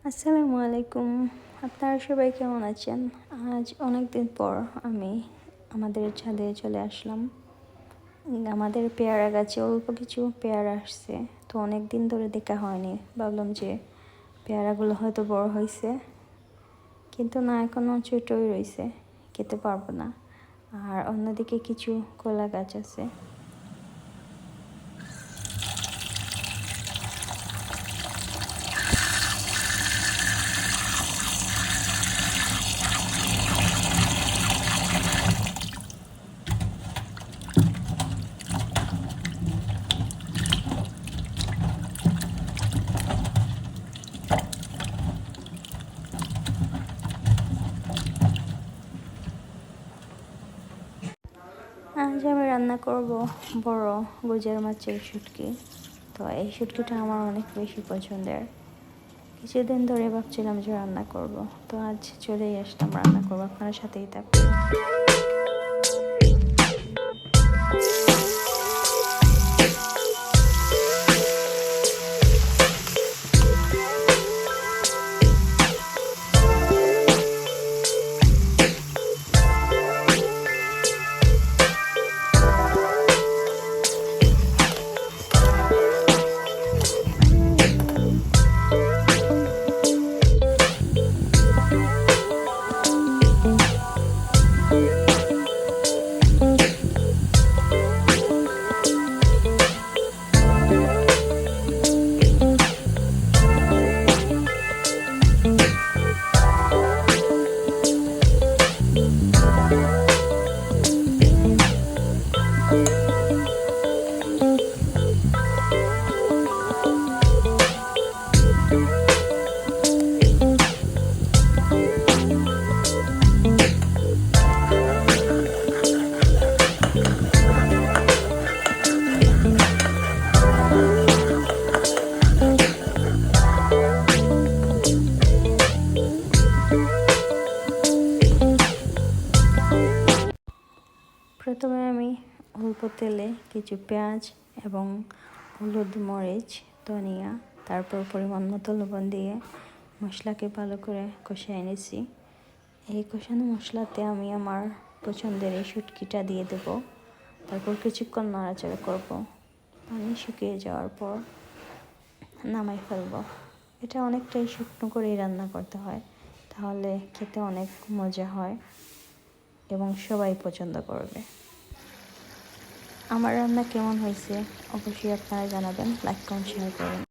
আসসালামু আলাইকুম। আপনারা সবাই কেমন আছেন? আজ অনেক দিন পর আমি আমাদের ছাদে চলে আসলাম। আমাদের পেয়ারা গাছে অল্প কিছু পেয়ারা আসছে, তো অনেক দিন ধরে দেখা হয়নি। ভাবলাম যে পেয়ারাগুলো হয়তো বড় হয়েছে, কিন্তু না, এখনও ছোটই রয়েছে, খেতে পারবো না। আর অন্যদিকে কিছু কলা গাছ আছে। আজ আমি রান্না করব বড় গুজের মাছের শুটকি। তো এই শুটকিটা আমার অনেক বেশি পছন্দের। কিছুদিন ধরে ভাবছিলাম যে রান্না করব, তো আজ চলেই আসলাম রান্না করবো। আপনার সাথেই থাকবো। প্রথমে আমি অল্প তেলে কিছু পেঁয়াজ এবং হলুদ, মরিচ, ধনিয়া, তারপর পরিমাণ মতো লবণ দিয়ে মশলাকে ভালো করে কষিয়ে নিয়েছি। এই কষানো মশলাতে আমি আমার পছন্দের এই শুটকিটা দিয়ে দেব। তারপর কিছুক্ষণ নাড়াচাড়া করব। পানি শুকিয়ে যাওয়ার পর নামাই ফেলব। এটা অনেকটাই শুকনো করেই রান্না করতে হয়, তাহলে খেতে অনেক মজা হয় এবং সবাই পছন্দ করবে। আমার রান্না কেমন হয়েছে অবশ্যই আপনারা জানাবেন, লাইক কমেন্ট শেয়ার করবেন।